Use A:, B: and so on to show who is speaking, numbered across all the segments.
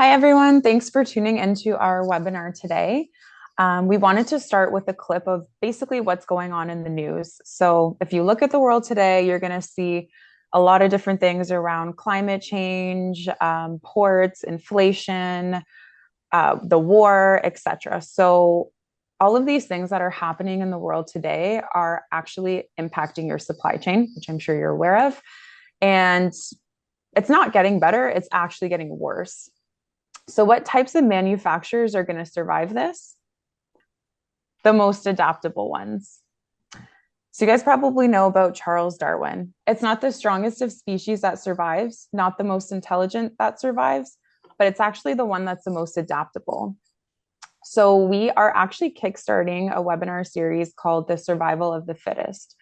A: Hi, everyone. Thanks for tuning into our webinar today. We wanted to start with a clip of basically what's going on in the news. So if you look at the world today, you're going to see a lot of different things around climate change, ports, inflation, the war, etc. So all of these things that are happening in the world today are actually impacting your supply chain, which I'm sure you're aware of. And it's not getting better, it's actually getting worse. So what types of manufacturers are going to survive this? The most adaptable ones. So you guys probably know about Charles Darwin. It's not the strongest of species that survives, not the most intelligent that survives, but it's actually the one that's the most adaptable. So we are actually kickstarting a webinar series called The Survival of the Fittest.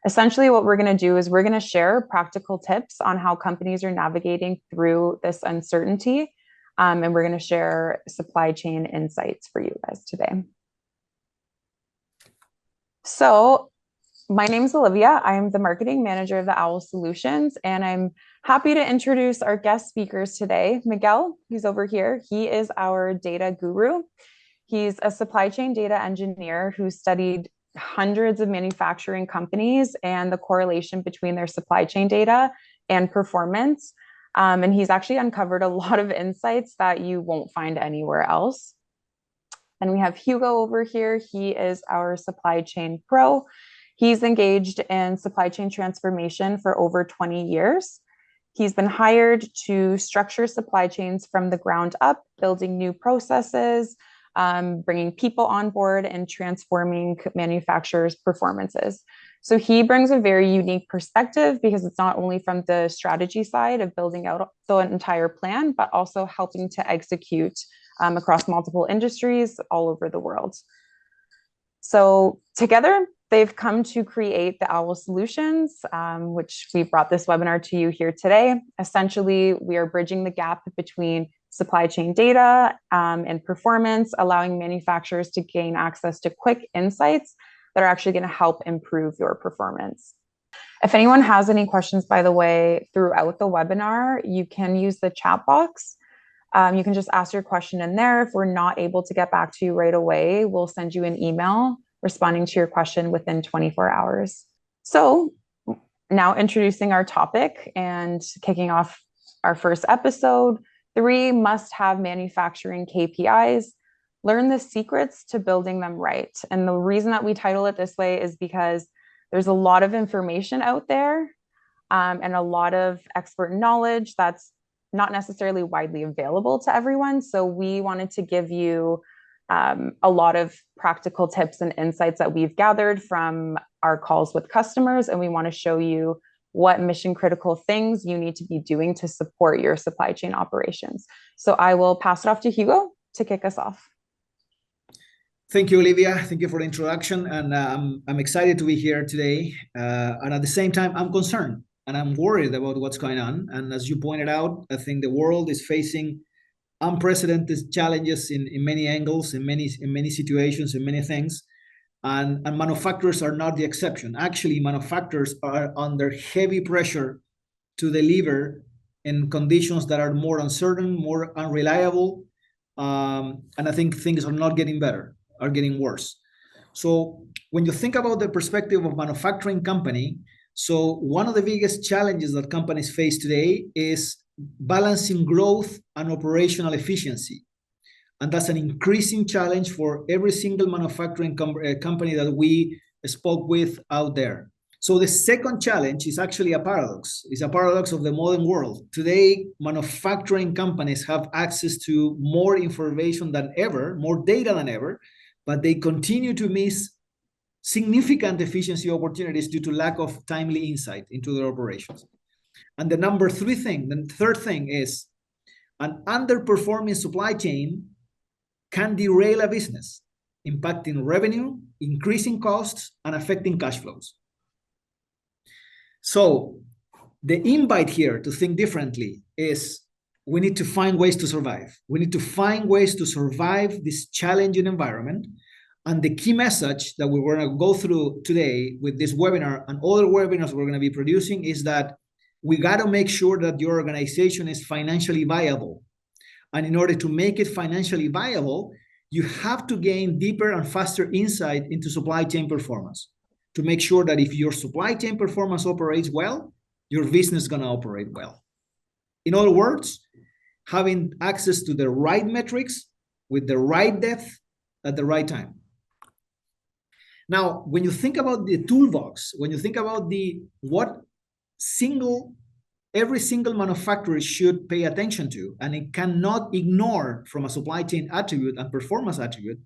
A: Essentially, what we're going to do is we're going to share practical tips on how companies are navigating through this uncertainty. And we're going to share supply chain insights for you guys today. So my name is Olivia. I'm the marketing manager of the OWL Solutions, and I'm happy to introduce our guest speakers today. Miguel, he's over here. He is our data guru. He's a supply chain data engineer who studied hundreds of manufacturing companies and the correlation between their supply chain data and performance. And he's actually uncovered a lot of insights that you won't find anywhere else. And we have Hugo over here. He is our supply chain pro. He's engaged in supply chain transformation for over 20 years. He's been hired to structure supply chains from the ground up, building new processes, bringing people on board, and transforming manufacturers' performances. So he brings a very unique perspective because it's not only from the strategy side of building out the entire plan, but also helping to execute across multiple industries all over the world. So together, they've come to create the OWL Solutions, which we brought this webinar to you here today. Essentially, we are bridging the gap between supply chain data and performance, allowing manufacturers to gain access to quick insights that are actually going to help improve your performance. If anyone has any questions, by the way, throughout the webinar, you can use the chat box. You can just ask your question in there. If we're not able to get back to you right away, we'll send you an email responding to your question within 24 hours. So now introducing our topic and kicking off our first episode, 3 must-have manufacturing KPIs. Learn the secrets to building them right. And the reason that we title it this way is because there's a lot of information out there and a lot of expert knowledge that's not necessarily widely available to everyone. So we wanted to give you a lot of practical tips and insights that we've gathered from our calls with customers. And we want to show you what mission critical things you need to be doing to support your supply chain operations. So I will pass it off to Hugo to kick us off.
B: Thank you, Olivia. Thank you for the introduction. And I'm excited to be here today. And at the same time, I'm concerned and I'm worried about what's going on. And as you pointed out, I think the world is facing unprecedented challenges in many angles, in many situations, in many things. And manufacturers are not the exception. Actually, manufacturers are under heavy pressure to deliver in conditions that are more uncertain, more unreliable. And I think things are not getting better, are getting worse. So when you think about the perspective of manufacturing company, so one of the biggest challenges that companies face today is balancing growth and operational efficiency. And that's an increasing challenge for every single manufacturing company that we spoke with out there. So the second challenge is actually a paradox. It's a paradox of the modern world. Today, manufacturing companies have access to more information than ever, more data than ever, but they continue to miss significant efficiency opportunities due to lack of timely insight into their operations. And the third thing is an underperforming supply chain can derail a business, impacting revenue, increasing costs, and affecting cash flows. So the invite here to think differently is we need to find ways to survive. We need to find ways to survive this challenging environment. And the key message that we're going to go through today with this webinar and other webinars we're going to be producing is that we got to make sure that your organization is financially viable. And in order to make it financially viable, you have to gain deeper and faster insight into supply chain performance to make sure that if your supply chain performance operates well, your business is going to operate well. In other words, having access to the right metrics with the right depth at the right time. Now, when you think about the toolbox, when you think about what every single manufacturer should pay attention to, and it cannot ignore from a supply chain attribute and performance attribute,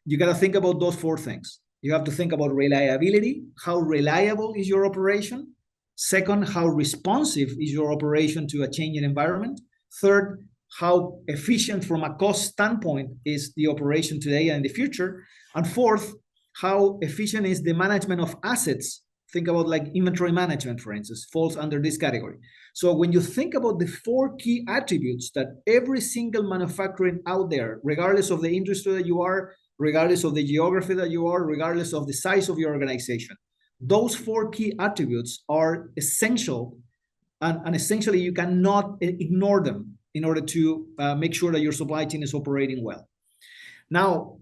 B: you got to think about those four things. You have to think about reliability. How reliable is your operation? Second, how responsive is your operation to a changing environment? Third, how efficient from a cost standpoint is the operation today and in the future? And fourth, how efficient is the management of assets? Think about like inventory management, for instance, falls under this category. So when you think about the four key attributes that every single manufacturing out there, regardless of the industry that you are, regardless of the geography that you are, regardless of the size of your organization, those four key attributes are essential, and essentially you cannot ignore them in order to make sure that your supply chain is operating well. Now,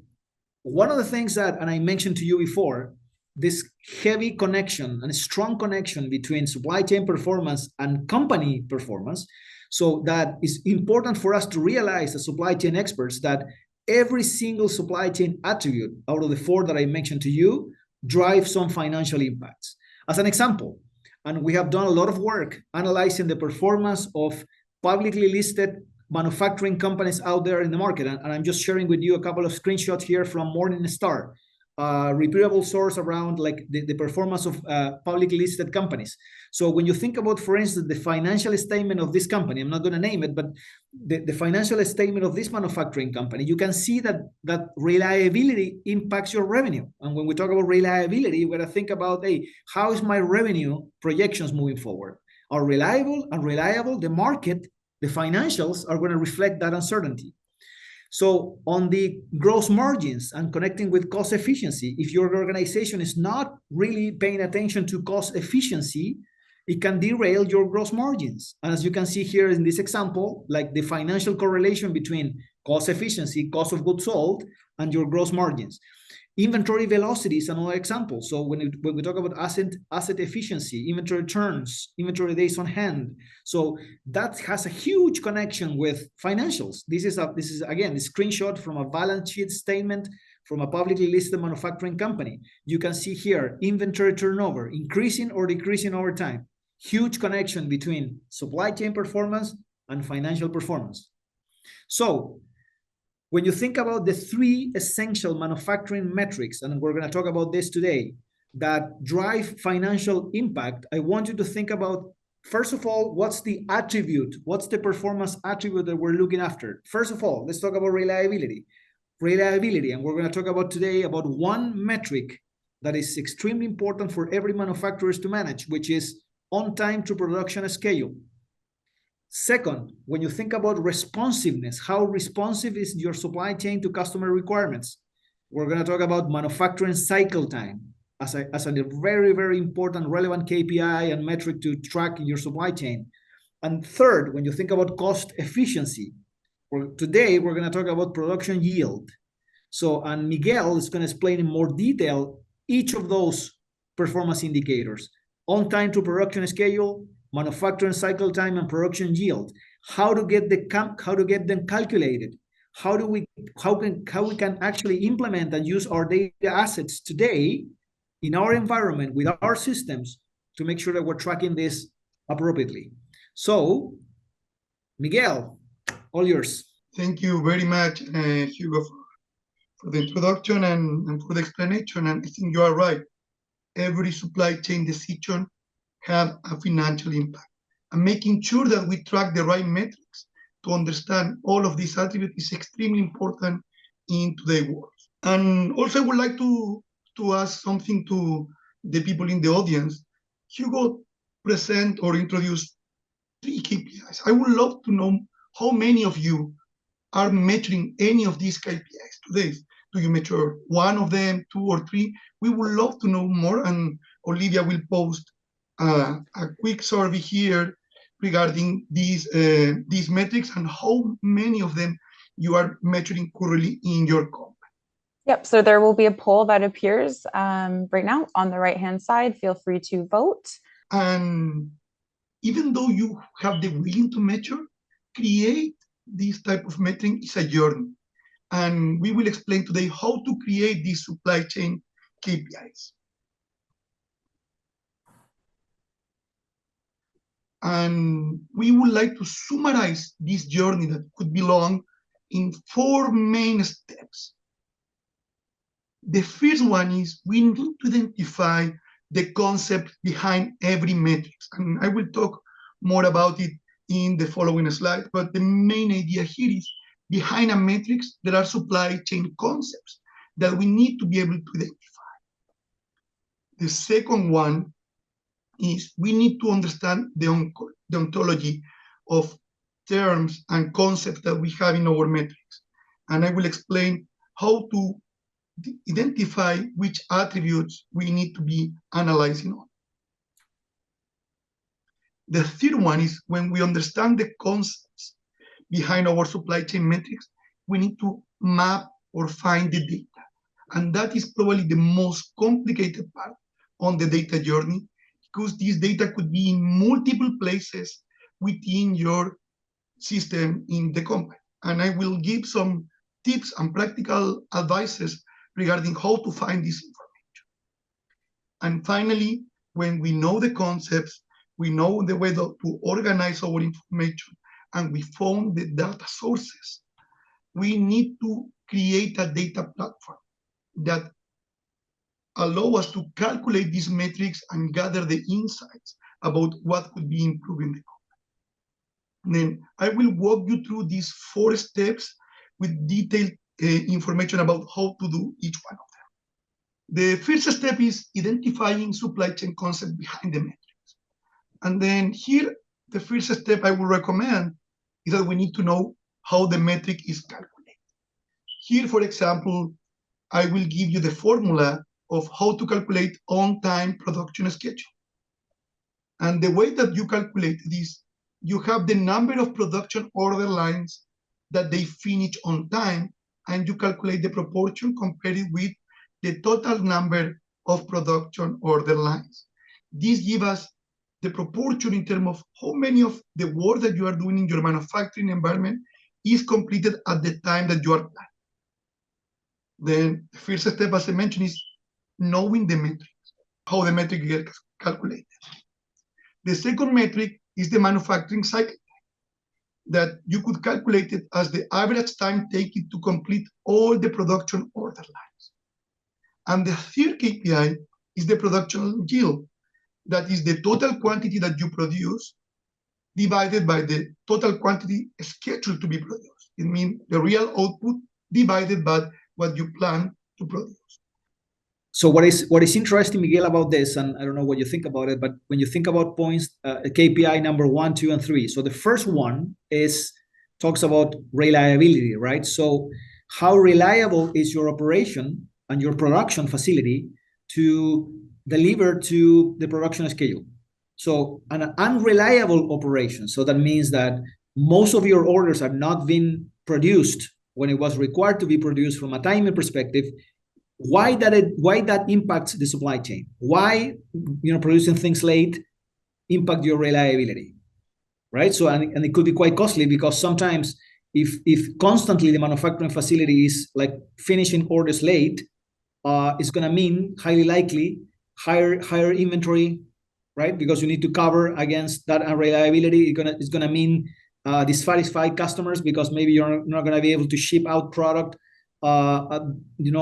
B: one of the things that, and I mentioned to you before, this heavy connection and strong connection between supply chain performance and company performance. So that is important for us to realize as supply chain experts that every single supply chain attribute out of the four that I mentioned to you drives some financial impacts. As an example, and we have done a lot of work analyzing the performance of publicly listed manufacturing companies out there in the market. And I'm just sharing with you a couple of screenshots here from Morningstar, reputable source around like the performance of publicly listed companies. So when you think about, for instance, the financial statement of this company, I'm not going to name it, but the financial statement of this manufacturing company, you can see that reliability impacts your revenue. And when we talk about reliability, we're going to think about, hey, how is my revenue projections moving forward? Are reliable and reliable? The market, the financials are going to reflect that uncertainty. So on the gross margins and connecting with cost efficiency, if your organization is not really paying attention to cost efficiency, it can derail your gross margins. And as you can see here in this example, like the financial correlation between cost efficiency, cost of goods sold, and your gross margins. Inventory velocity is another example. So when we talk about asset efficiency, inventory turns, inventory days on hand, so that has a huge connection with financials. This is again a screenshot from a balance sheet statement from a publicly listed manufacturing company. You can see here inventory turnover increasing or decreasing over time. Huge connection between supply chain performance and financial performance. So when you think about the three essential manufacturing metrics, and we're going to talk about this today, that drive financial impact, I want you to think about, first of all, what's the attribute? What's the performance attribute that we're looking after? First of all, let's talk about reliability. Reliability, and we're going to talk about today about one metric that is extremely important for every manufacturer to manage, which is on time to production schedule. Second, when you think about responsiveness, how responsive is your supply chain to customer requirements? We're going to talk about manufacturing cycle time as a very, very important, relevant KPI and metric to track in your supply chain. And third, when you think about cost efficiency, today we're going to talk about production yield. So, and Miguel is going to explain in more detail each of those performance indicators: on time to production schedule, manufacturing cycle time, and production yield. How to get them calculated? How we can actually implement and use our data assets today in our environment with our systems to make sure that we're tracking this appropriately. So, Miguel, all yours.
C: Thank you very much, Hugo, for the introduction and for the explanation. And I think you are right. Every supply chain decision have a financial impact, and making sure that we track the right metrics to understand all of these attributes is extremely important in today's world. And also I would like to ask something to the people in the audience. Hugo present or introduce 3 KPIs. I would love to know how many of you are measuring any of these KPIs today. Do you measure one of them, 2 or 3? We would love to know more, and Olivia will post a quick survey here regarding these metrics and how many of them you are measuring currently in your company.
A: Yep, so there will be a poll that appears right now on the right-hand side. Feel free to vote.
C: And even though you have the willing to measure, create this type of metric is a journey. And we will explain today how to create these supply chain KPIs. And we would like to summarize this journey that could be long in 4 main steps. The first one is we need to identify the concept behind every metric. And I will talk more about it in the following slide, but the main idea here is behind a matrix, there are supply chain concepts that we need to be able to identify. The second one is we need to understand the ontology of terms and concepts that we have in our metrics. And I will explain how to identify which attributes we need to be analyzing on. The third one is when we understand the concepts behind our supply chain metrics, we need to map or find the data. And that is probably the most complicated part on the data journey, because this data could be in multiple places within your system in the company. And I will give some tips and practical advices regarding how to find this information. And finally, when we know the concepts, we know the way to organize our information, and we found the data sources, we need to create a data platform that allow us to calculate these metrics and gather the insights about what could be improving the company. Then I will walk you through these 4 steps with detailed information about how to do each one of them. The first step is identifying supply chain concept behind the metrics. And then here, the first step I would recommend is that we need to know how the metric is calculated. Here, for example, I will give you the formula of how to calculate on-time production schedule. And the way that you calculate this, you have the number of production order lines that they finish on time, and you calculate the proportion compared with the total number of production order lines. This gives us the proportion in terms of how many of the work that you are doing in your manufacturing environment is completed at the time that you are planning. Then the first step, as I mentioned, is knowing the metrics, how the metric gets calculated. The second metric is the manufacturing cycle time, that you could calculate it as the average time taken to complete all the production order lines. And the third KPI is the production yield, that is the total quantity that you produce divided by the total quantity scheduled to be produced. It means the real output divided by what you plan to produce.
B: So what is interesting, Miguel, about this, and I don't know what you think about it, but when you think about points, KPI number 1, 2, and 3. So the first one talks about reliability, right? So how reliable is your operation and your production facility to deliver to the production schedule? So an unreliable operation, so that means that most of your orders are not being produced when it was required to be produced from a timing perspective. Why that impacts the supply chain? Why producing things late impact your reliability, right? So and it could be quite costly, because sometimes if constantly the manufacturing facility is like finishing orders late, it's gonna mean highly likely higher inventory, right? Because you need to cover against that unreliability. It's gonna mean dissatisfied customers, because maybe you're not gonna be able to ship out product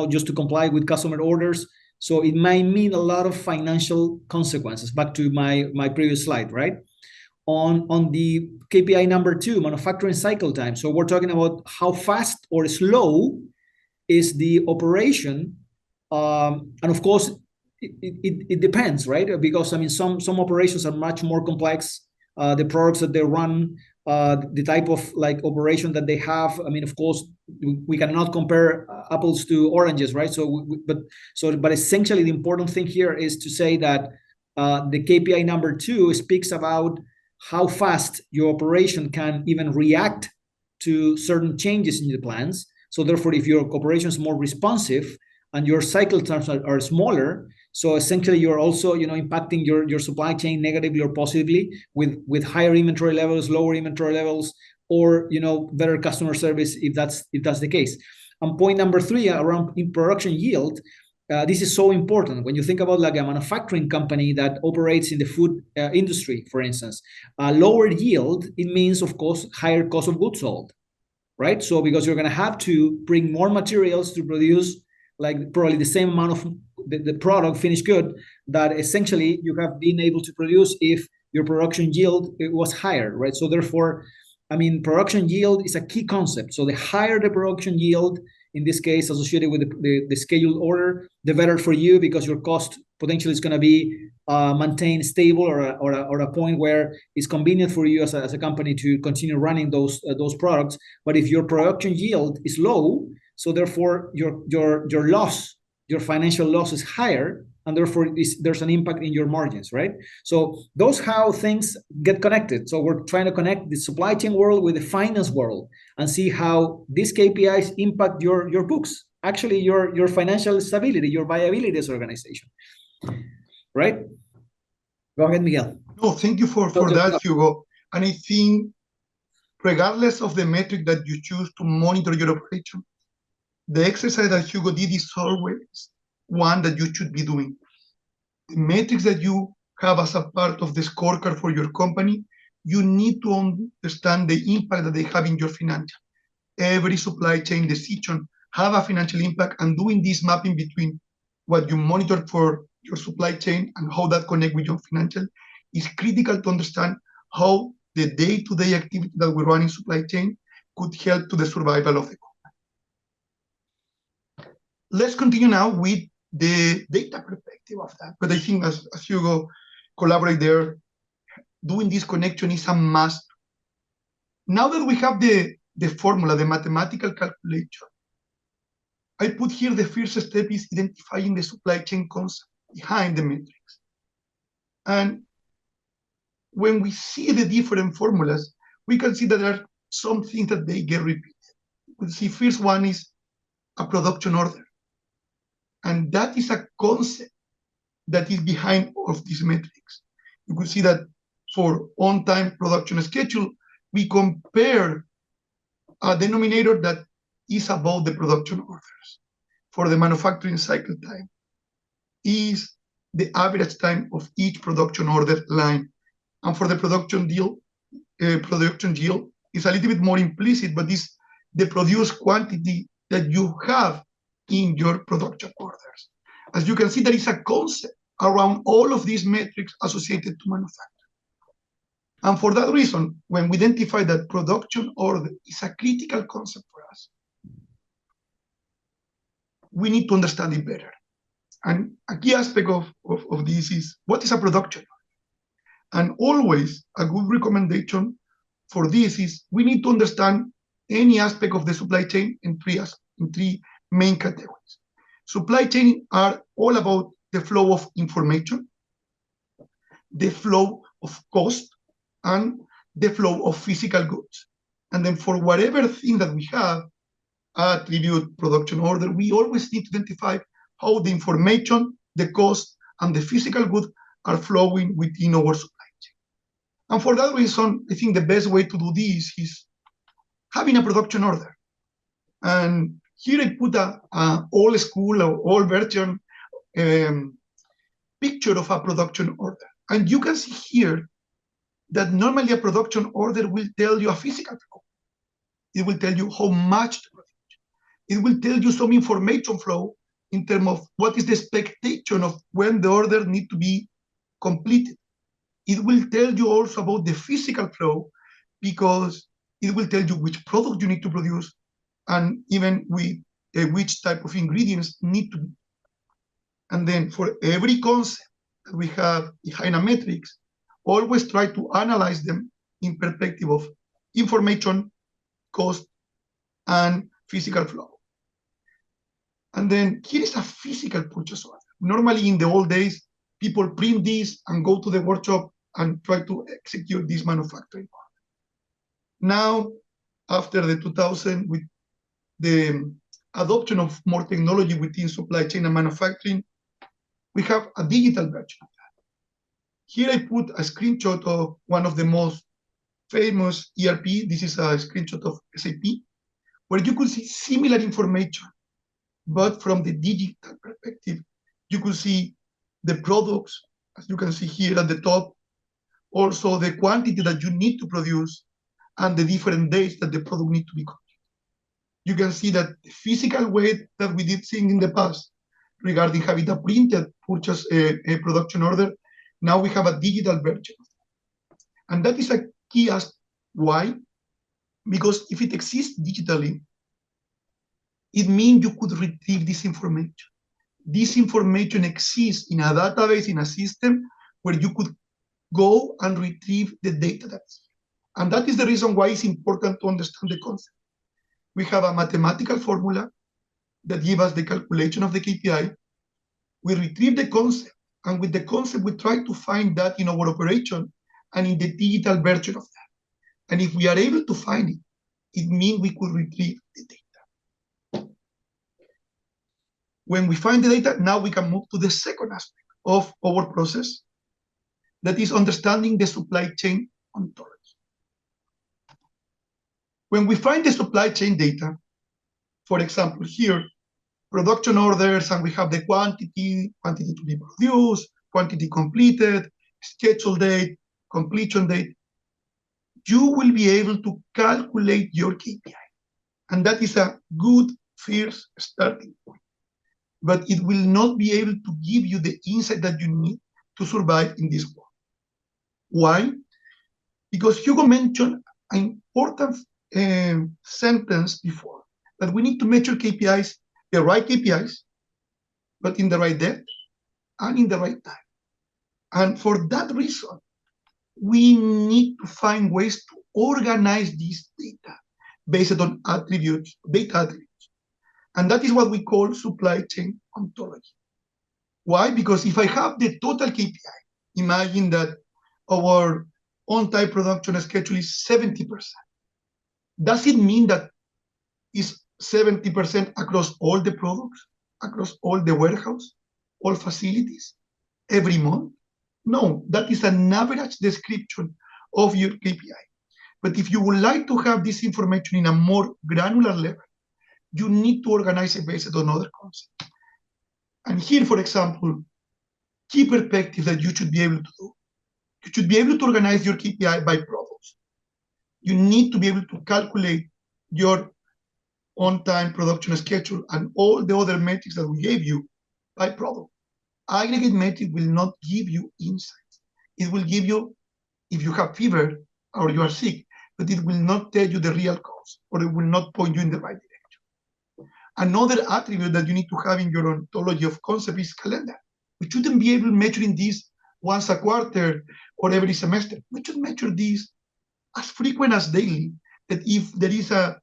B: just to comply with customer orders. So it might mean a lot of financial consequences. Back to my previous slide, right? On the KPI number 2, manufacturing cycle time. So we're talking about how fast or slow is the operation, and of course it depends, right? Because I mean some operations are much more complex. The products that they run, the type of like operation that they have. I mean, of course, we cannot compare apples to oranges, right? But essentially, the important thing here is to say that the KPI number 2 speaks about how fast your operation can even react to certain changes in the plans. So therefore, if your operation is more responsive and your cycle times are smaller, so essentially you're also impacting your supply chain negatively or positively with higher inventory levels, lower inventory levels, or better customer service if that's the case. And point number 3 around in production yield. This is so important when you think about like a manufacturing company that operates in the food industry, for instance. Lower yield, it means, of course, higher cost of goods sold, right? So because you're going to have to bring more materials to produce like probably the same amount of the product, finished good, that essentially you have been able to produce if your production yield was higher, right? So therefore, I mean, production yield is a key concept. So the higher the production yield, in this case associated with the scheduled order, the better for you, because your cost potentially is going to be maintained stable or a point where it's convenient for you as a company to continue running those products. But if your production yield is low, so therefore your loss, your financial loss is higher, and therefore there's an impact in your margins, right? So those how things get connected. So we're trying to connect the supply chain world with the finance world and see how these KPIs impact your books, actually your financial stability, your viability as an organization, right? Go ahead, Miguel.
C: No, thank you for that, Hugo. And I think regardless of the metric that you choose to monitor your operation, the exercise that Hugo did is always one that you should be doing. The metrics that you have as a part of the scorecard for your company, you need to understand the impact that they have in your financial. Every supply chain decision have a financial impact, and doing this mapping between what you monitor for your supply chain and how that connect with your financial is critical to understand how the day-to-day activity that we run in supply chain could help to the survival of the company. Let's continue now with the data perspective of that. But I think as Hugo collaborate there, doing this connection is a must. Now that we have the formula, the mathematical calculation, I put here the first step is identifying the supply chain concept behind the metrics. And when we see the different formulas, we can see that there are some things that they get repeated. We see first one is a production order. And that is a concept that is behind all of these metrics. You could see that for on-time production schedule, we compare a denominator that is above the production orders. For the manufacturing cycle time is the average time of each production order line. And for the production yield is a little bit more implicit, but is the produced quantity that you have in your production orders. As you can see, there is a concept around all of these metrics associated to manufacturing. And for that reason, when we identify that production order is a critical concept for us, we need to understand it better. And a key aspect of this is, what is a production order? And always a good recommendation for this is, we need to understand any aspect of the supply chain in three main categories. Supply chain are all about the flow of information, the flow of cost, and the flow of physical goods. And then for whatever thing that we have, attribute, production order, we always need to identify how the information, the cost, and the physical good are flowing within our supply chain. And for that reason, I think the best way to do this is having a production order. And here I put a old school or old version picture of a production order. And you can see here that normally a production order will tell you a physical flow. It will tell you how much to produce. It will tell you some information flow in terms of what is the expectation of when the order needs to be completed. It will tell you also about the physical flow, because it will tell you which product you need to produce, and even with which type of ingredients need to be. And then for every concept that we have behind a metrics, always try to analyze them in perspective of information, cost, and physical flow. And then here is a physical purchase order. Normally in the old days, people print this and go to the workshop and try to execute this manufacturing. Now, after the 2000, with the adoption of more technology within supply chain and manufacturing, we have a digital version of that. Here I put a screenshot of one of the most famous ERP. This is a screenshot of SAP, where you could see similar information, but from the digital perspective. You could see the products, as you can see here at the top, also the quantity that you need to produce, and the different days that the product needs to be completed. You can see that the physical way that we did things in the past regarding having a printed purchase a production order, now we have a digital version. And that is a key aspect. Why? Because if it exists digitally, it means you could retrieve this information. This information exists in a database, in a system where you could go and retrieve the data that's here. And that is the reason why it's important to understand the concept. We have a mathematical formula that gives us the calculation of the KPI. We retrieve the concept, and with the concept, we try to find that in our operation and in the digital version of that. And if we are able to find it, it means we could retrieve the data. When we find the data, now we can move to the second aspect of our process, that is understanding the supply chain ontology. When we find the supply chain data, for example, here, production orders, and we have the quantity to be produced, quantity completed, schedule date, completion date, you will be able to calculate your KPI. And that is a good first starting point. But it will not be able to give you the insight that you need to survive in this world. Why? Because Hugo mentioned an important sentence before, that we need to measure KPIs, the right KPIs, but in the right depth and in the right time. And for that reason, we need to find ways to organize this data based on attributes, data attributes. And that is what we call supply chain ontology. Why? Because if I have the total KPI, imagine that our on-time production schedule is 70%. Does it mean that it's 70% across all the products, across all the warehouse, all facilities, every month? No, that is an average description of your KPI. But if you would like to have this information in a more granular level, you need to organize it based on other concepts. And here, for example, key perspective that you should be able to do. You should be able to organize your KPI by products. You need to be able to calculate your on-time production schedule and all the other metrics that we gave you by product. Aggregate metric will not give you insights. It will give you if you have fever or you are sick, but it will not tell you the real cause, or it will not point you in the right direction. Another attribute that you need to have in your ontology of concept is calendar. We shouldn't be able to measure this once a quarter or every semester. We should measure this as frequent as daily, that if there is a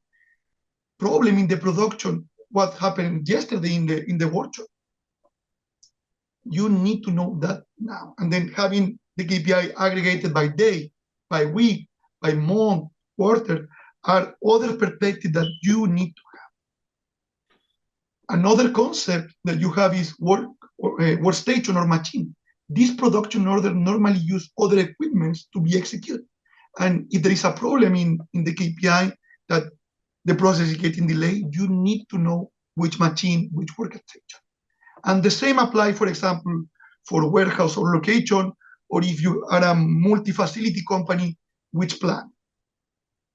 C: problem in the production, what happened yesterday in the workshop, you need to know that now. And then having the KPI aggregated by day, by week, by month, quarter, are other perspectives that you need to have. Another concept that you have is workstation or machine. This production order normally use other equipment to be executed. And if there is a problem in the KPI that the process is getting delayed, you need to know which machine, which workstation. And the same apply, for example, for warehouse or location, or if you are a multi-facility company, which plant.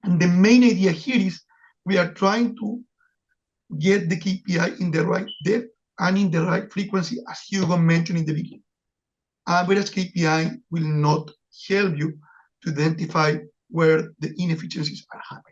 C: And the main idea here is we are trying to get the KPI in the right depth and in the right frequency, as Hugo mentioned in the beginning. Average KPI will not help you to identify where the inefficiencies are happening.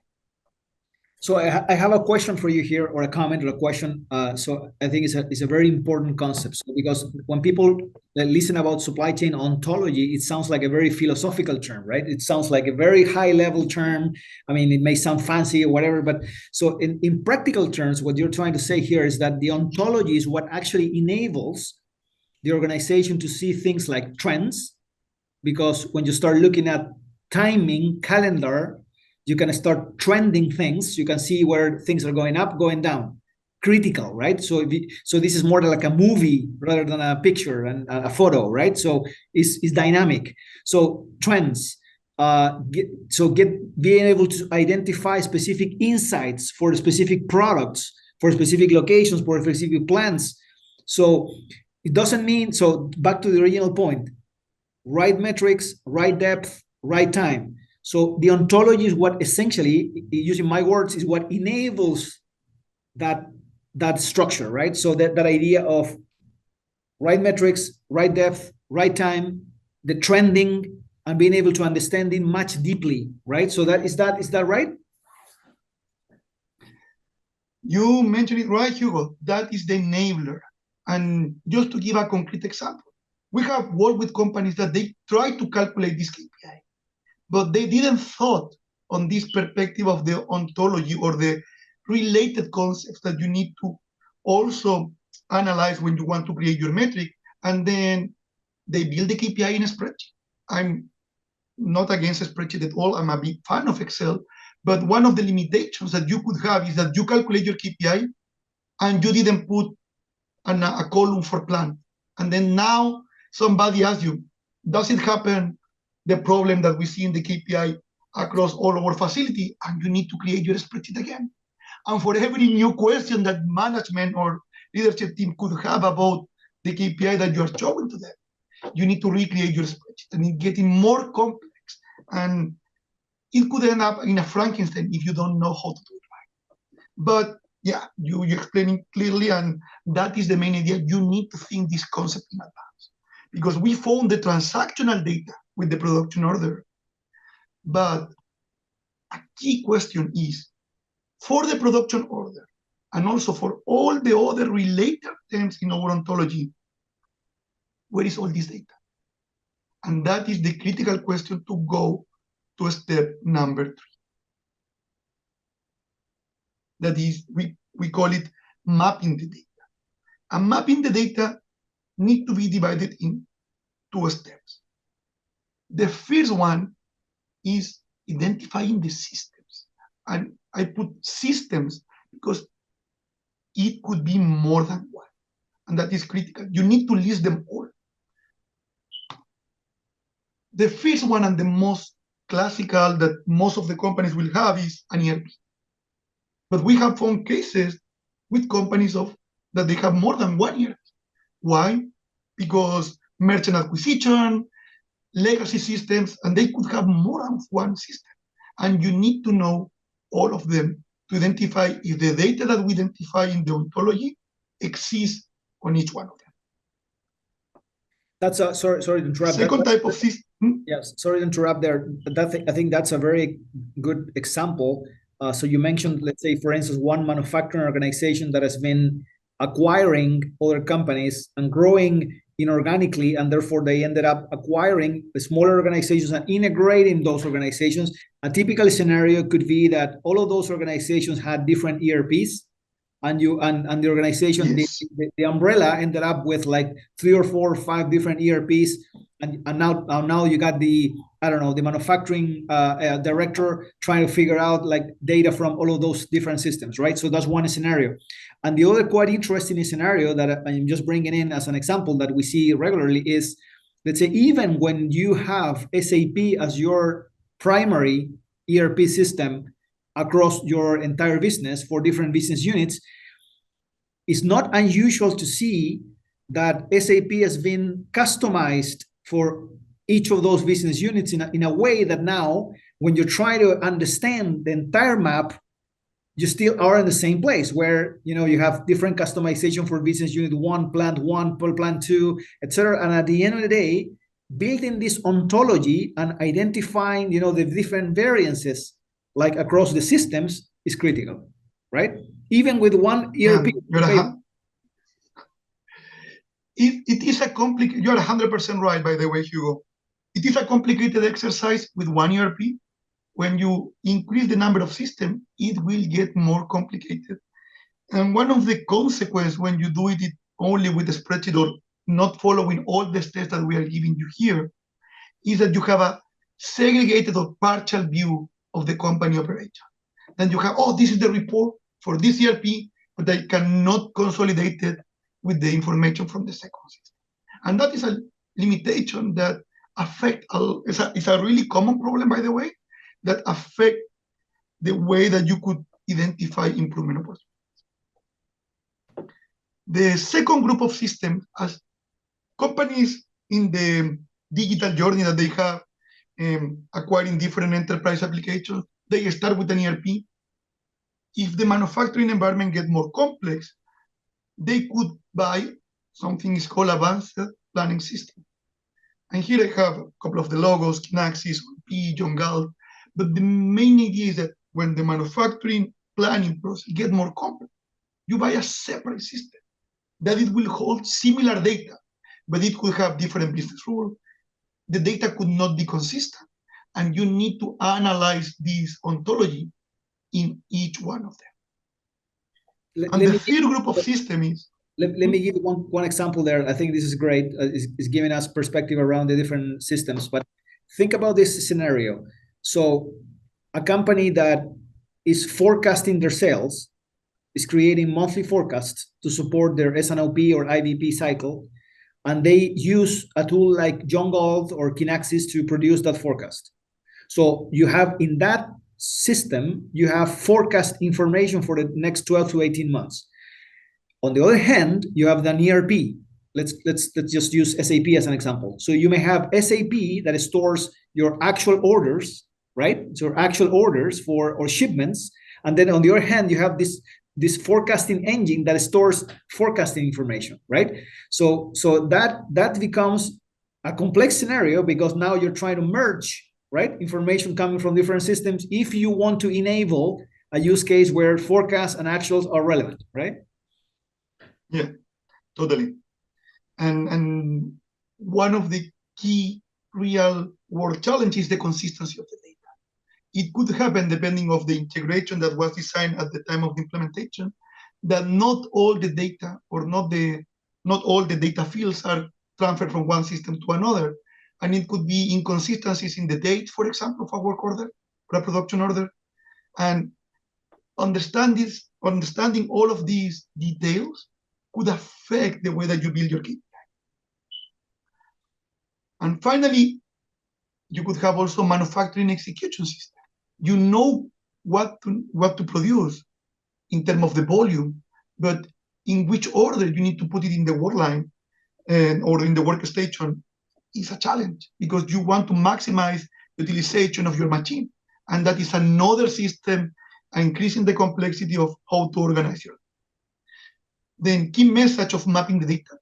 B: So I have a question for you here, or a comment or a question. So I think it's a very important concept. So because when people listen about supply chain ontology, it sounds like a very philosophical term, right? It sounds like a very high level term. I mean, it may sound fancy or whatever, but so in practical terms, what you're trying to say here is that the ontology is what actually enables the organization to see things like trends, because when you start looking at timing, calendar, you can start trending things. You can see where things are going up, going down. Critical, right? So this is more like a movie rather than a picture and a photo, right? So it's dynamic. So trends, being able to identify specific insights for specific products, for specific locations, for specific plans. So it doesn't mean, so back to the original point, right metrics, right depth, right time. So the ontology is what essentially, using my words, is what enables that structure, right? So that idea of right metrics, right depth, right time, the trending, and being able to understand it much deeply, right? So is that right?
C: You mentioned it right, Hugo. That is the enabler. And just to give a concrete example, we have worked with companies that they try to calculate this KPI, but they didn't thought on this perspective of the ontology or the related concepts that you need to also analyze when you want to create your metric. And then they build the KPI in a spreadsheet. I'm not against a spreadsheet at all. I'm a big fan of Excel. But one of the limitations that you could have is that you calculate your KPI and you didn't put a column for plan. And then now somebody asks you, does it happen, the problem that we see in the KPI across all our facility? And you need to create your spreadsheet again. And for every new question that management or leadership team could have about the KPI that you're showing to them, you need to recreate your spreadsheet, and it's getting more complex. And it could end up in a Frankenstein if you don't know how to do it right. But yeah, you explaining clearly, and that is the main idea. You need to think this concept in advance, because we found the transactional data with the production order. But a key question is, for the production order, and also for all the other related terms in our ontology, where is all this data? And that is the critical question to go to step number 3. That is, we call it mapping the data. And mapping the data need to be divided in 2 steps. The first one is identifying the systems. And I put systems because it could be more than one. And that is critical. You need to list them all. The first one, and the most classical that most of the companies will have, is an ERP. But we have found cases with companies that they have more than one ERP. Why? Because merchant acquisition, legacy systems, and they could have more than one system. And you need to know all of them to identify if the data that we identify in the ontology exists on each one of them.
B: That's sorry to interrupt.
C: Second type of system.
B: Yes, sorry to interrupt there. I think that's a very good example. So you mentioned, let's say, for instance, one manufacturing organization that has been acquiring other companies and growing inorganically, and therefore they ended up acquiring the smaller organizations and integrating those organizations. A typical scenario could be that all of those organizations had different ERPs, and the organization,
C: yes.
B: the umbrella ended up with like 3 or 4 or 5 different ERPs, and now you got the manufacturing director trying to figure out like data from all of those different systems, right? So that's one scenario. And the other quite interesting scenario that I'm just bringing in as an example that we see regularly is, let's say, even when you have SAP as your primary ERP system across your entire business for different business units, it's not unusual to see that SAP has been customized for each of those business units in a way that now, when you try to understand the entire map, you still are in the same place where you have different customization for business unit 1, plant 1, plant 2, etc. And at the end of the day, building this ontology and identifying the different variances like across the systems is critical, right? Even with one ERP.
C: It is a complicated, you're 100% right, by the way, Hugo. It is a complicated exercise with one ERP. When you increase the number of systems, it will get more complicated. And one of the consequences when you do it only with a spreadsheet or not following all the steps that we are giving you here is that you have a segregated or partial view of the company operation. Then you have, oh, this is the report for this ERP, but I cannot consolidate it with the information from the second system. And that is a limitation that it's a really common problem, by the way, that affect the way that you could identify improvement opportunities. The second group of systems, as companies in the digital journey that they have, acquiring different enterprise applications, they start with an ERP. If the manufacturing environment gets more complex, they could buy something is called advanced planning system. And here I have a couple of the logos, Kinaxis, P, John Galt. But the main idea is that when the manufacturing planning process gets more complex, you buy a separate system that it will hold similar data, but it could have different business rules. The data could not be consistent, and you need to analyze this ontology in each one of them. And the third group of system is...
B: Let me give one example there. I think this is great. It's giving us perspective around the different systems. But think about this scenario. So a company that is forecasting their sales is creating monthly forecasts to support their S&OP or IBP cycle. And they use a tool like John Galt or Kinaxis to produce that forecast. So you have in that system, you have forecast information for the next 12 to 18 months. On the other hand, you have an ERP. Let's just use SAP as an example. So you may have SAP that stores your actual orders, right? So actual orders or shipments. And then on the other hand, you have this forecasting engine that stores forecasting information, right? So that becomes a complex scenario because now you're trying to merge, right, information coming from different systems if you want to enable a use case where forecasts and actuals are relevant, right?
C: Yeah, totally. And one of the key real world challenges is the consistency of the data. It could happen depending on the integration that was designed at the time of the implementation, that not all the data or not all the data fields are transferred from one system to another. And it could be inconsistencies in the date, for example, of a work order or a production order. And understanding all of these details could affect the way that you build your KPI. And finally, you could have also manufacturing execution system. You know what to produce in terms of the volume, but in which order you need to put it in the work line or in the workstation is a challenge because you want to maximize the utilization of your machine. And that is another system increasing the complexity of how to organize your. Then key message of mapping the data.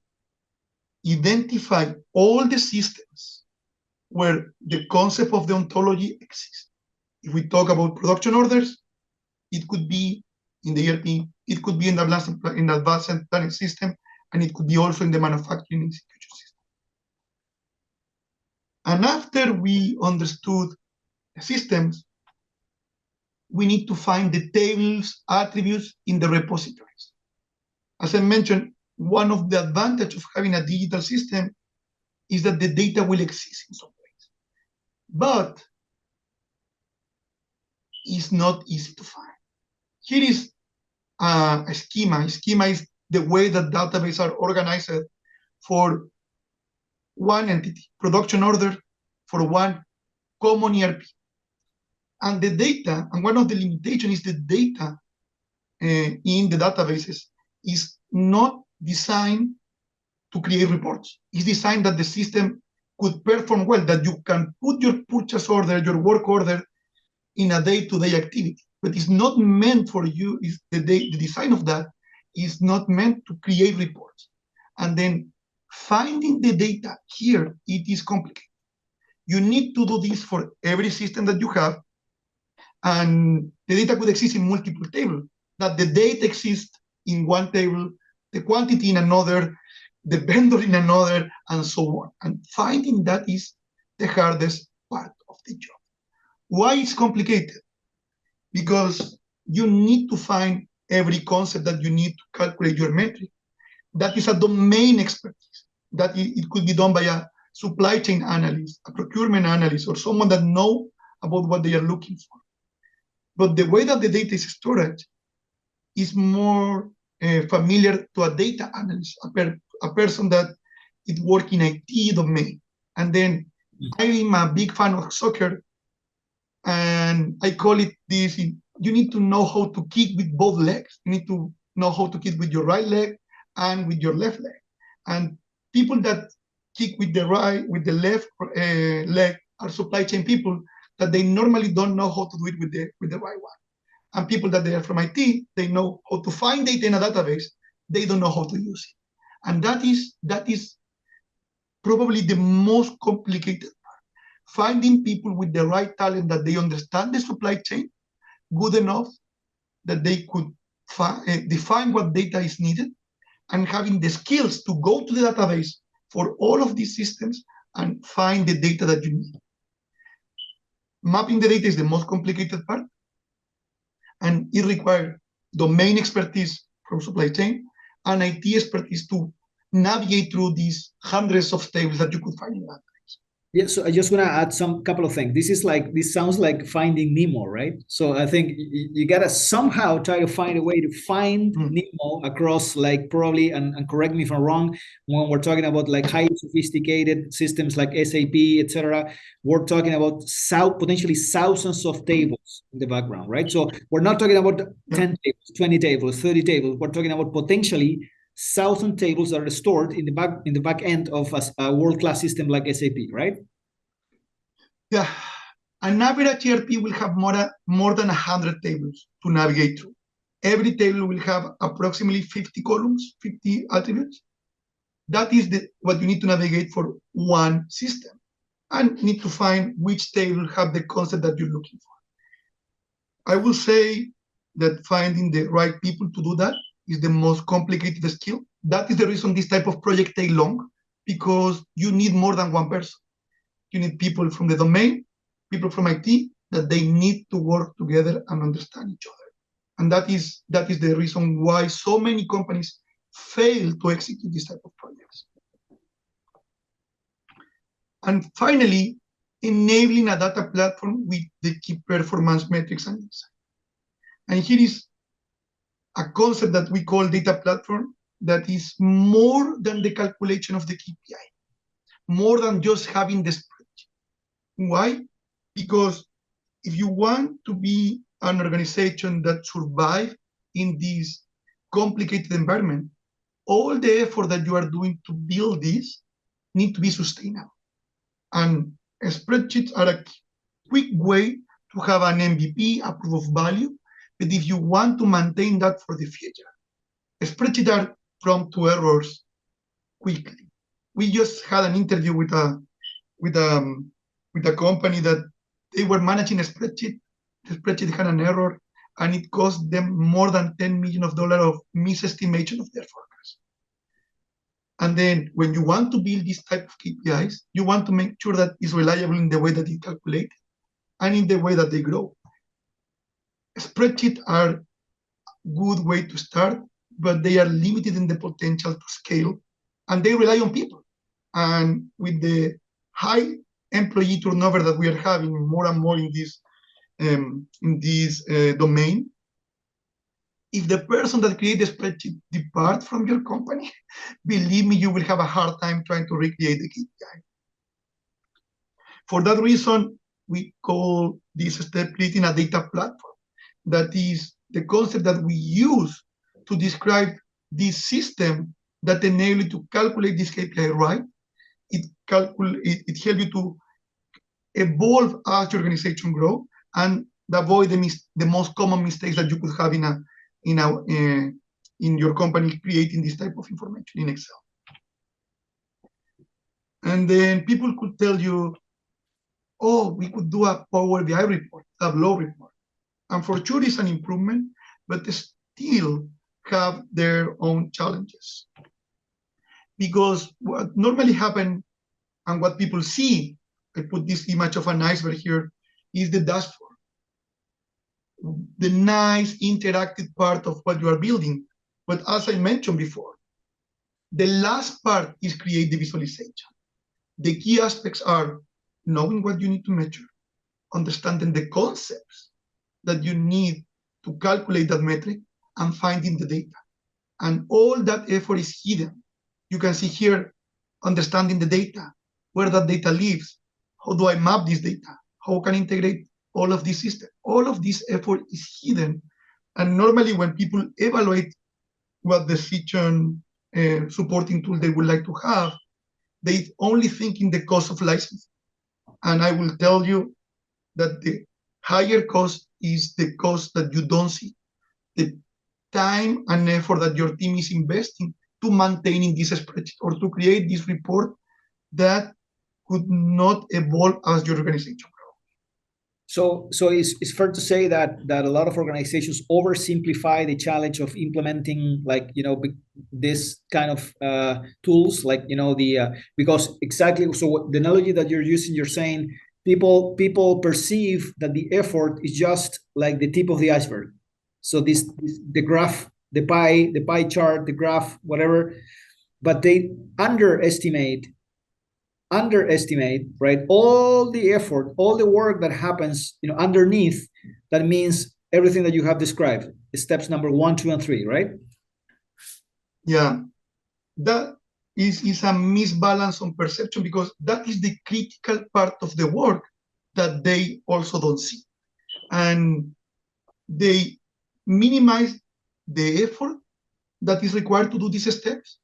C: Identify all the systems where the concept of the ontology exists. If we talk about production orders, it could be in the ERP, it could be in the advanced planning system, and it could be also in the manufacturing execution system. And after we understood the systems, we need to find the tables, attributes in the repositories. As I mentioned, one of the advantages of having a digital system is that the data will exist in some place. But it's not easy to find. Here is a schema. A schema is the way that databases are organized for one entity, production order for one common ERP. And the data, and one of the limitations is the data in the databases is not designed to create reports. It's designed that the system could perform well, that you can put your purchase order, your work order in a day-to-day activity. But it's not meant for you, the design of that is not meant to create reports. And then finding the data here, it is complicated. You need to do this for every system that you have, and the data could exist in multiple tables, that the data exists in one table, the quantity in another, the vendor in another, and so on. And finding that is the hardest part of the job. Why it's complicated? Because you need to find every concept that you need to calculate your metric. That is a domain expertise. That it could be done by supply chain analyst, a procurement analyst, or someone that know about what they are looking for. But the way that the data is stored is more familiar to a data analyst, a person that is working in IT domain. And then I'm a big fan of soccer, and I call it this: you need to know how to kick with both legs. You need to know how to kick with your right leg and with your left leg. And people that kick with the left leg are supply chain people that they normally don't know how to do it with the right one. And people that they are from IT, they know how to find data in a database. They don't know how to use it. And that is probably the most complicated part. Finding people with the right talent, that they understand the supply chain good enough that they could define what data is needed, and having the skills to go to the database for all of these systems and find the data that you need. Mapping the data is the most complicated part, and it requires domain expertise from supply chain and IT expertise to navigate through these hundreds of tables that you could find in that.
B: Yeah, so I just want to add some couple of things. This sounds like Finding Nemo, right? So I think you gotta somehow try to find a way to find Nemo across, like, probably, and correct me if I'm wrong, when we're talking about like highly sophisticated systems like SAP, etc. We're talking about potentially thousands of tables in the background, right? So we're not talking about 10 tables, 20 tables, 30 tables. We're talking about potentially 1,000 tables that are stored in the back end of a world-class system like SAP, right?
C: Yeah, an average ERP will have more than 100 tables to navigate through. Every table will have approximately 50 columns, 50 attributes. That is what you need to navigate for one system, and need to find which table have the concept that you're looking for. I will say that finding the right people to do that is the most complicated skill. That is the reason this type of project take long, because you need more than one person. You need people from the domain, people from IT, that they need to work together and understand each other. And that is the reason why so many companies fail to execute this type of projects. And finally, enabling a data platform with the key performance metrics and insight. And here is a concept that we call data platform that is more than the calculation of the KPI, more than just having the spreadsheet. Why? Because if you want to be an organization that survives in this complicated environment, all the effort that you are doing to build this need to be sustainable. And spreadsheets are a quick way to have an MVP, a proof of value. But if you want to maintain that for the future, spreadsheets are prone to errors quickly. We just had an interview with a company that they were managing a spreadsheet. The spreadsheet had an error, and it cost them more than $10 million of misestimation of their forecast. And then when you want to build this type of KPIs, you want to make sure that it's reliable in the way that it calculates and in the way that they grow. Spreadsheets are a good way to start, but they are limited in the potential to scale, and they rely on people. And with the high employee turnover that we are having more and more in this domain, if the person that created the spreadsheet departs from your company, believe me, you will have a hard time trying to recreate the KPI. For that reason, we call this step creating a data platform. That is the concept that we use to describe this system that enables you to calculate this KPI right. It helps you to evolve as your organization grow and avoid the most common mistakes that you could have in your company creating this type of information in Excel. And then people could tell you, oh, we could do a Power BI report, Tableau report. And for sure it's an improvement, but they still have their own challenges. Because what normally happens and what people see, I put this image of an iceberg here, is the dashboard. The nice interactive part of what you are building. But as I mentioned before, the last part is create the visualization. The key aspects are knowing what you need to measure, understanding the concepts that you need to calculate that metric, and finding the data. And all that effort is hidden. You can see here, understanding the data, where that data lives, how do I map this data, how can I integrate all of this system. All of this effort is hidden. And normally when people evaluate what decision supporting tool they would like to have, they only think in the cost of license. And I will tell you that the higher cost is the cost that you don't see, the time and effort that your team is investing to maintaining this spreadsheet or to create this report that could not evolve as your organization grows.
B: So it's fair to say that a lot of organizations oversimplify the challenge of implementing, like, this kind of tools, like, because exactly, so the analogy that you're using, you're saying people perceive that the effort is just like the tip of the iceberg. So the graph, the pie chart, the graph, whatever, but they underestimate, right, all the effort, all the work that happens, underneath. That means everything that you have described, steps number 1, 2, and 3, right?
C: Yeah, that is a misbalance on perception, because that is the critical part of the work that they also don't see. And they minimize the effort that is required to do these steps,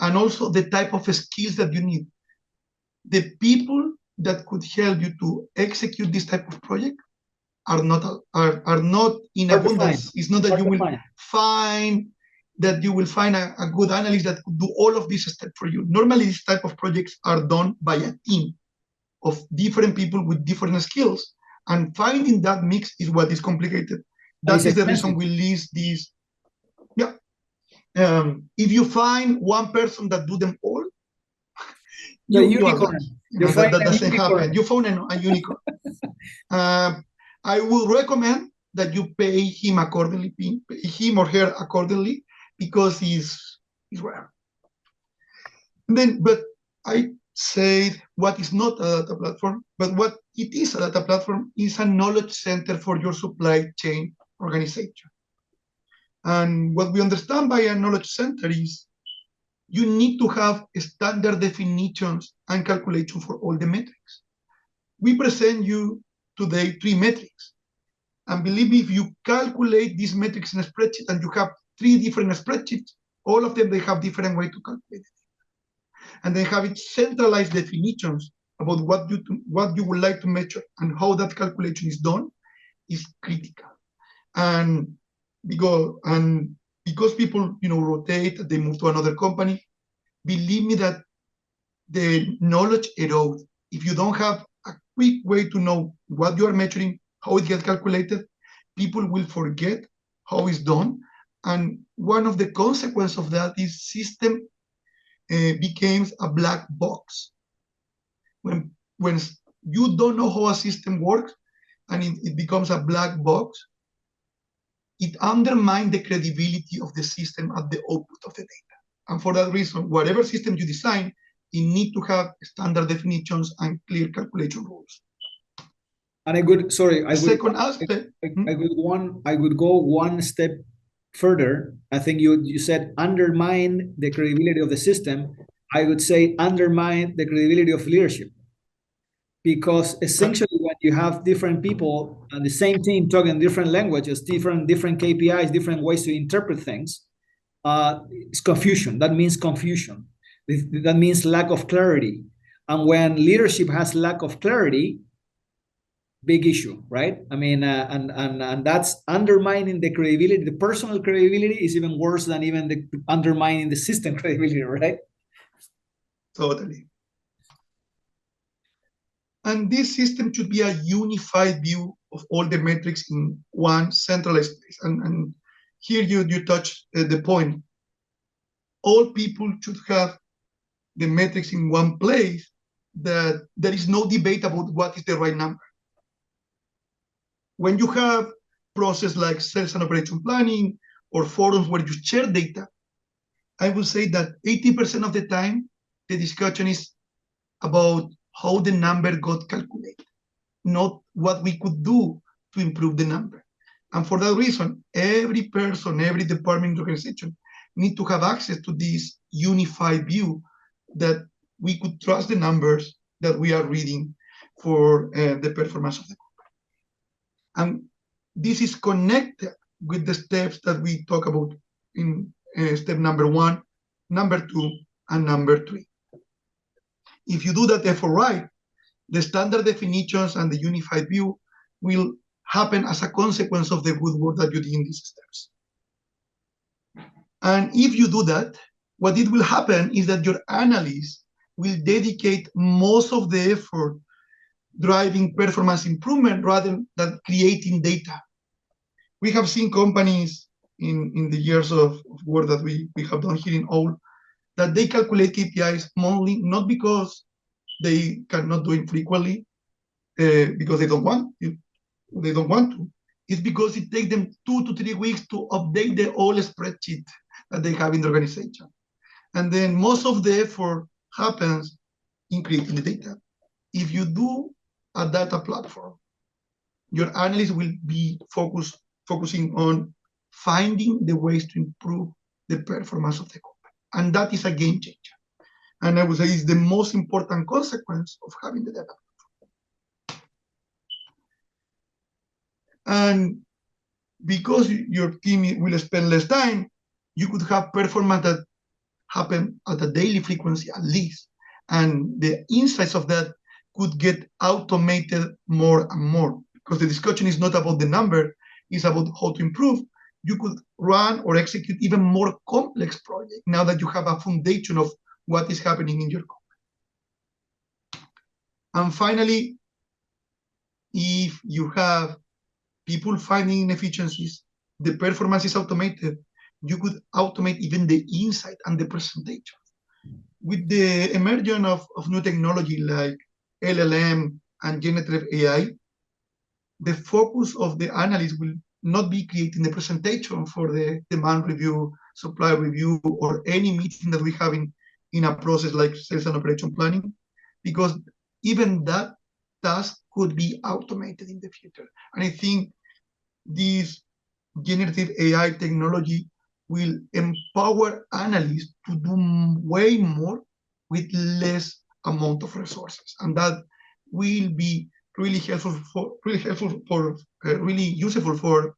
C: and also the type of skills that you need. The people that could help you to execute this type of project are not in abundance. It's not that you will find a good analyst that could do all of these steps for you. Normally, these type of projects are done by a team of different people with different skills, and finding that mix is what is complicated. That is the reason we list these. Yeah. If you find one person that do them all,
B: unicorn.
C: That doesn't happen. You found a unicorn. I will recommend that you pay him accordingly, pay him or her accordingly, because he's rare. But I said what is not a data platform, but what it is a data platform is a knowledge center for your supply chain organization. And what we understand by a knowledge center is you need to have standard definitions and calculation for all the metrics. We present you today 3 metrics. And believe me, if you calculate these metrics in a spreadsheet and you have 3 different spreadsheets, all of them, they have different way to calculate it. And they have it centralized definitions about what you would like to measure and how that calculation is done is critical. And because people, rotate, they move to another company, believe me that the knowledge erodes. If you don't have a quick way to know what you are measuring, how it gets calculated, people will forget how it's done. And one of the consequences of that is system becomes a black box. When you don't know how a system works and it becomes a black box, it undermines the credibility of the system at the output of the data. And for that reason, whatever system you design, you need to have standard definitions and clear calculation rules.
B: And I would go one step further. I think you said undermine the credibility of the system. I would say undermine the credibility of leadership. Because essentially when you have different people on the same team talking different languages, different KPIs, different ways to interpret things, it's confusion. That means confusion. That means lack of clarity. And when leadership has lack of clarity, big issue, right? I mean, and that's undermining the credibility. The personal credibility is even worse than even the undermining the system credibility, right?
C: Totally. And this system should be a unified view of all the metrics in one centralized place. And here you touch the point. All people should have the metrics in one place, that there is no debate about what is the right number. When you have process like sales and operation planning or forums where you share data, I would say that 80% of the time, the discussion is about how the number got calculated, not what we could do to improve the number. And for that reason, every person, every department in the organization need to have access to this unified view that we could trust the numbers that we are reading for the performance of the company. And this is connected with the steps that we talk about in step number 1, number 2, and number 3. If you do that effort right, the standard definitions and the unified view will happen as a consequence of the good work that you did in these steps. And if you do that, what it will happen is that your analysts will dedicate most of the effort driving performance improvement rather than creating data. We have seen companies in the years of work that we have done here in all that they calculate KPIs monthly, not because they cannot do it frequently, because they don't want to. It's because it takes them 2 to 3 weeks to update the old spreadsheet that they have in the organization. And then most of the effort happens in creating the data. If you do a data platform, your analysts will be focusing on finding the ways to improve the performance of the company. And that is a game changer. And I would say it's the most important consequence of having the data. And because your team will spend less time, you could have performance that happen at a daily frequency at least. And the insights of that could get automated more and more, because the discussion is not about the number, it's about how to improve. You could run or execute even more complex projects now that you have a foundation of what is happening in your company. And finally, if you have people finding inefficiencies, the performance is automated, you could automate even the insight and the presentation. With the emergence of new technology like LLM and generative AI, the focus of the analyst will not be creating the presentation for the demand review, supply review, or any meeting that we have in a process like sales and operation planning, because even that task could be automated in the future. And I think this generative AI technology will empower analysts to do way more with less amount of resources, and that will be really useful for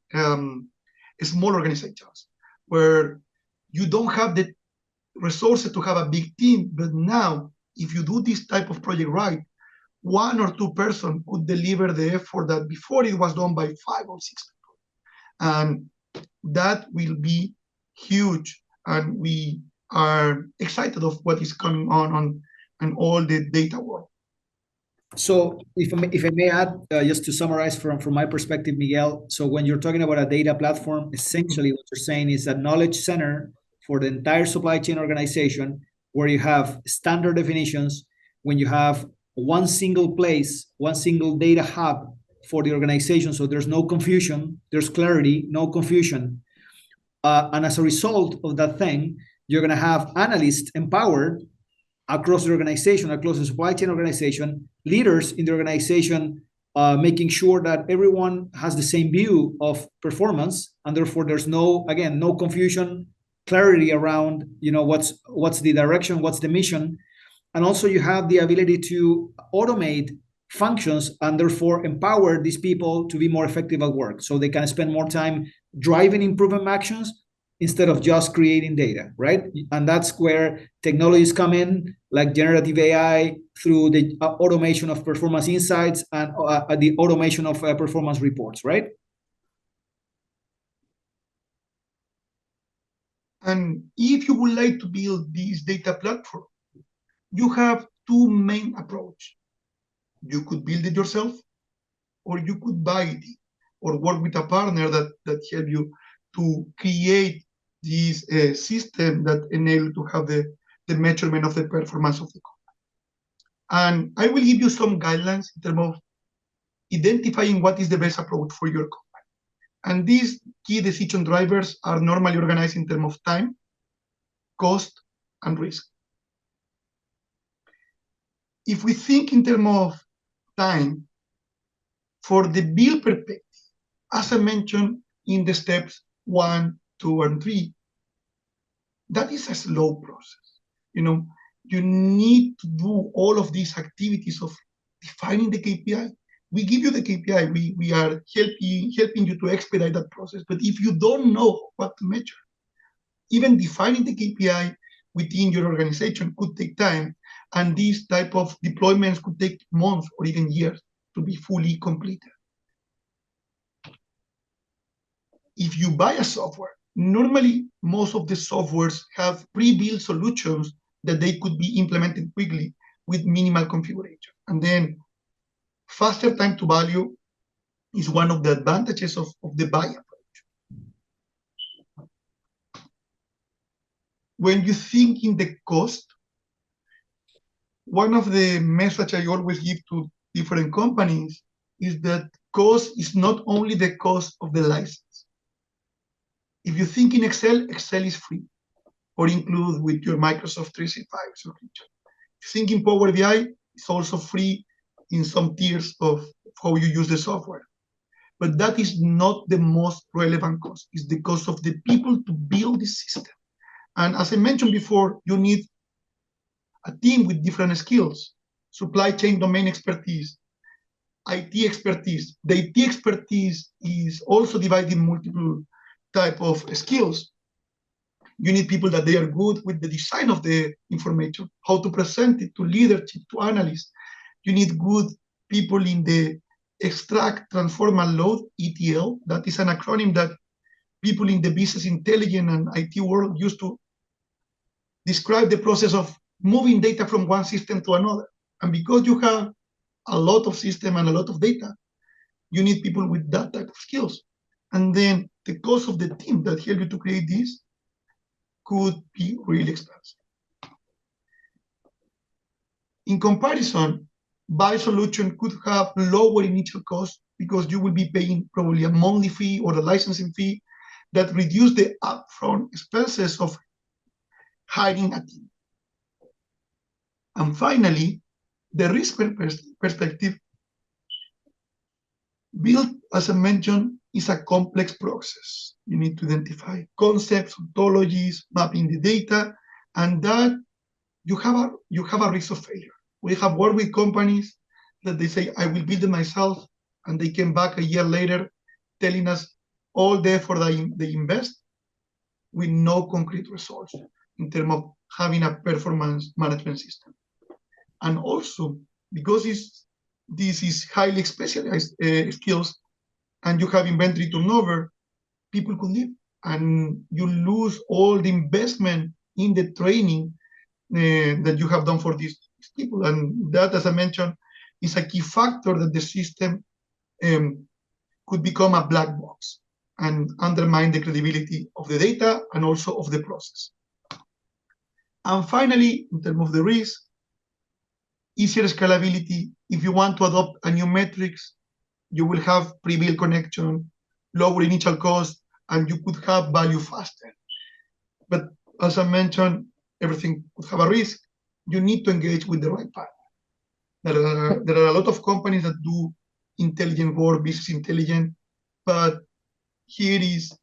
C: small organizations where you don't have the resources to have a big team. But now, if you do this type of project right, 1 or 2 persons could deliver the effort that before it was done by 5 or 6 people, and that will be huge. And we are excited of what is coming on all the data world.
B: So if I may add, just to summarize from my perspective, Miguel, so when you're talking about a data platform, essentially what you're saying is a knowledge center for the entire supply chain organization, where you have standard definitions, when you have one single place, one single data hub for the organization, so there's no confusion, there's clarity, no confusion. And as a result of that thing, you're going to have analysts empowered across the organization, across the supply chain organization, leaders in the organization, making sure that everyone has the same view of performance, and therefore there's no confusion, clarity around, what's the direction, what's the mission. And also you have the ability to automate functions and therefore empower these people to be more effective at work, so they can spend more time driving improvement actions instead of just creating data, right? And that's where technologies come in, like generative AI, through the automation of performance insights and the automation of performance reports, right?
C: And if you would like to build this data platform, you have 2 main approaches. You could build it yourself, or you could buy it, or work with a partner that help you to create this system that enable to have the measurement of the performance of the company. And I will give you some guidelines in terms of identifying what is the best approach for your company. And these key decision drivers are normally organized in terms of time, cost, and risk. if we think in terms of time, for the build perspective, as I mentioned in the steps 1, 2, and 3, that is a slow process. You need to do all of these activities of defining the KPI. We give you the KPI. We are helping you to expedite that process. But if you don't know what to measure, even defining the KPI within your organization could take time, and these type of deployments could take months or even years to be fully completed. If you buy a software, normally most of the softwares have pre-built solutions that they could be implemented quickly with minimal configuration. And then faster time to value is one of the advantages of the buy approach. When you think in the cost, one of the message I always give to different companies is that cost is not only the cost of the license. If you think in Excel, Excel is free or include with your Microsoft 365 subscription. If you think in Power BI, it's also free in some tiers of how you use the software. But that is not the most relevant cost. It's the cost of the people to build the system. And as I mentioned before, you need a team with different skills, supply chain domain expertise, IT expertise. The IT expertise is also divided in multiple type of skills. You need people that they are good with the design of the information, how to present it to leadership, to analysts. You need good people in the extract, transform, and load, ETL. That is an acronym that people in the business intelligence and IT world used to describe the process of moving data from one system to another. And because you have a lot of system and a lot of data, you need people with that type of skills. And then the cost of the team that help you to create this could be really expensive. In comparison, buy solution could have lower initial cost because you will be paying probably a monthly fee or a licensing fee that reduce the upfront expenses of hiring a team. And finally, the risk perspective, build, as I mentioned, is a complex process. You need to identify concepts, ontologies, mapping the data, and that you have a risk of failure. We have worked with companies that they say, I will build it myself, and they came back a year later telling us all the effort they invest with no concrete results in terms of having a performance management system. And also, because this is highly specialized skills, and you have inventory turnover, people could leave, and you lose all the investment in the training that you have done for these people. And that, as I mentioned, is a key factor that the system could become a black box and undermine the credibility of the data and also of the process. And finally, in terms of the risk, easier scalability. If you want to adopt a new metrics, you will have pre-built connection, lower initial cost, and you could have value faster. But as I mentioned, everything could have a risk. You need to engage with the right partner. There are a lot of companies that do intelligent work, business intelligence, but here is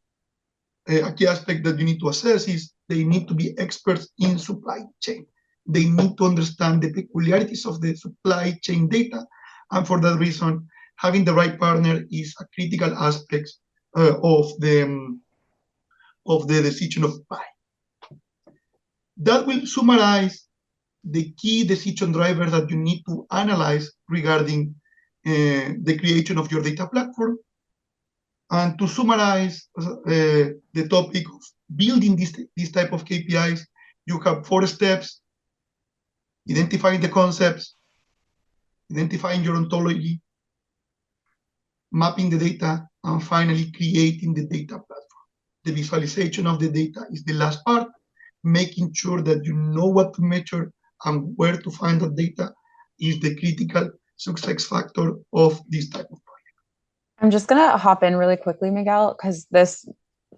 C: a key aspect that you need to assess is they need to be experts in supply chain. They need to understand the peculiarities of the supply chain data. And for that reason, having the right partner is a critical aspect of the decision of buy. That will summarize the key decision drivers that you need to analyze regarding the creation of your data platform. And to summarize the topic of building this type of KPIs, you have 4 steps: identifying the concepts, identifying your ontology, mapping the data, and finally creating the data platform. The visualization of the data is the last part, making sure that you know what to measure and where to find the data is the critical success factor of this type of project.
A: I'm just going to hop in really quickly, Miguel, because this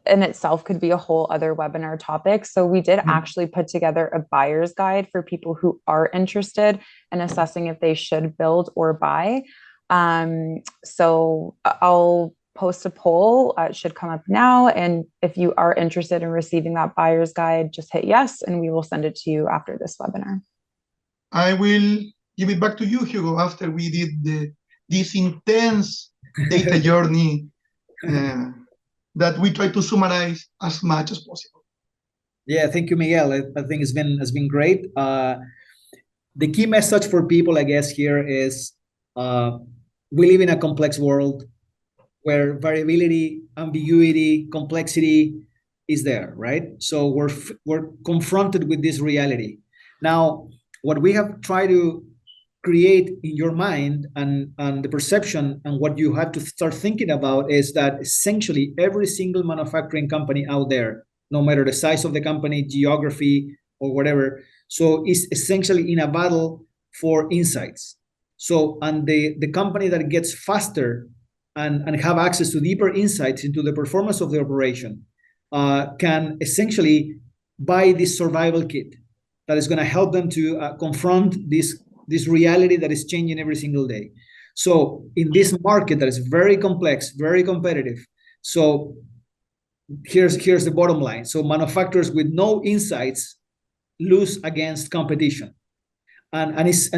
A: in itself could be a whole other webinar topic. So we did actually put together a buyer's guide for people who are interested in assessing if they should build or buy. So I'll post a poll. It should come up now. And if you are interested in receiving that buyer's guide, just hit yes, and we will send it to you after this webinar.
C: I will give it back to you, Hugo, after we did this intense data journey that we try to summarize as much as possible.
B: Yeah, thank you, Miguel. I think it's been great. The key message for people, I guess, here is we live in a complex world where variability, ambiguity, complexity is there, right? So we're confronted with this reality. Now, what we have tried to create in your mind and the perception and what you have to start thinking about is that essentially every single manufacturing company out there, no matter the size of the company, geography, or whatever, so is essentially in a battle for insights. So, and the company that gets faster and have access to deeper insights into the performance of the operation can essentially buy this survival kit that is going to help them to confront this reality that is changing every single day. So in this market that is very complex, very competitive, so here's the bottom line. So manufacturers with no insights lose against competition. And it's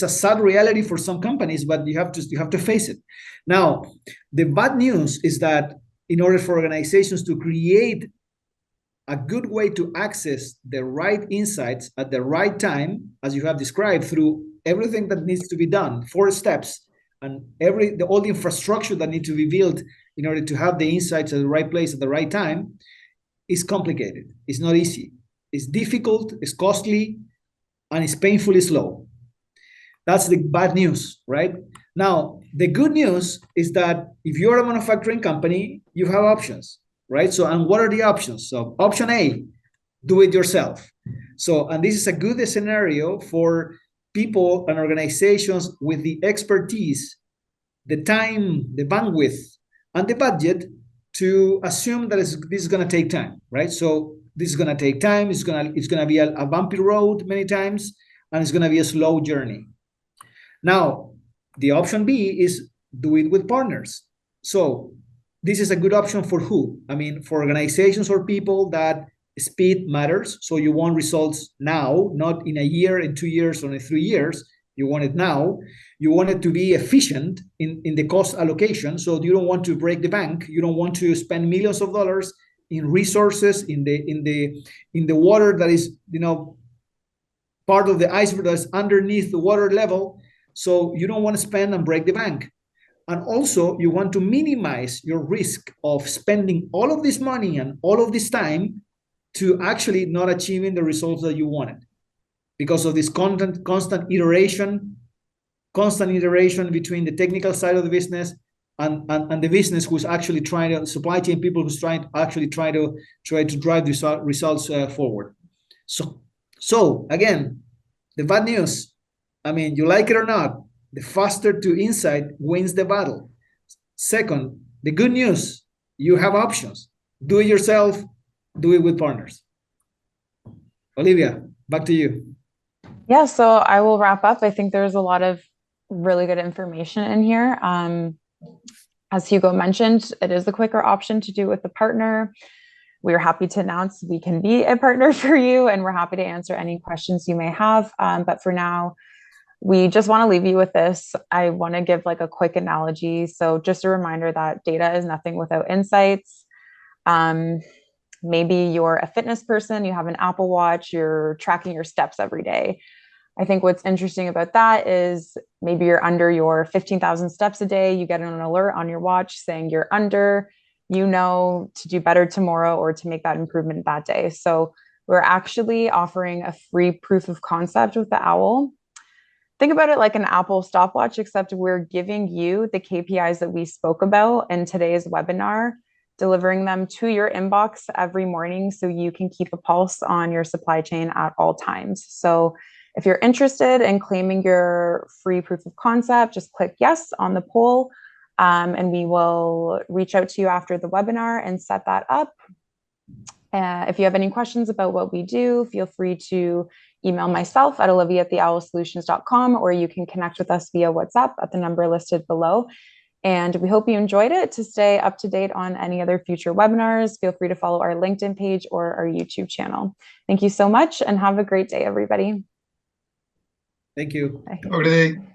B: a sad reality for some companies, but you have to face it. Now, the bad news is that in order for organizations to create a good way to access the right insights at the right time, as you have described, through everything that needs to be done, 4 steps, and all the infrastructure that needs to be built in order to have the insights at the right place at the right time, is complicated. It's not easy. It's difficult, it's costly, and it's painfully slow. That's the bad news, right? Now, the good news is that if you're a manufacturing company, you have options, right? So, and what are the options? So option A, do it yourself. So, and this is a good scenario for people and organizations with the expertise, the time, the bandwidth, and the budget to assume that this is going to take time, right? So this is going to take time. It's going to be a bumpy road many times, and it's going to be a slow journey. Now, the option B is do it with partners. So this is a good option for who? I mean, for organizations or people that speed matters. So you want results now, not in a year, in 2 years, or in 3 years. You want it now. You want it to be efficient in the cost allocation. So you don't want to break the bank. You don't want to spend millions of dollars in resources in the water that is, part of the iceberg that's underneath the water level. So you don't want to spend and break the bank. And also you want to minimize your risk of spending all of this money and all of this time to actually not achieving the results that you wanted because of this constant iteration between the technical side of the business and the business who's actually trying to, supply chain people who's trying to drive these results forward. So again, the bad news, I mean, you like it or not, the faster to insight wins the battle. Second, the good news, you have options. Do it yourself, do it with partners. Olivia, back to you.
A: Yeah, so I will wrap up. I think there's a lot of really good information in here. As Hugo mentioned, it is the quicker option to do with the partner. We're happy to announce we can be a partner for you, and we're happy to answer any questions you may have. But for now, we just want to leave you with this. I want to give like a quick analogy. So just a reminder that data is nothing without insights. Maybe you're a fitness person, you have an Apple Watch, you're tracking your steps every day. I think what's interesting about that is maybe you're under your 15,000 steps a day, you get an alert on your watch saying you're under, to do better tomorrow or to make that improvement that day. So we're actually offering a free proof of concept with the Owl. Think about it like an Apple stopwatch, except we're giving you the KPIs that we spoke about in today's webinar, delivering them to your inbox every morning so you can keep a pulse on your supply chain at all times. So if you're interested in claiming your free proof of concept, just click yes on the poll. And we will reach out to you after the webinar and set that up. If you have any questions about what we do, feel free to email myself at olivia@theowlsolutions.com, or you can connect with us via WhatsApp at the number listed below. And we hope you enjoyed it. To stay up to date on any other future webinars, feel free to follow our LinkedIn page or our YouTube channel. Thank you so much and have a great day, everybody.
B: Thank you.
A: Bye.
C: Have a great day.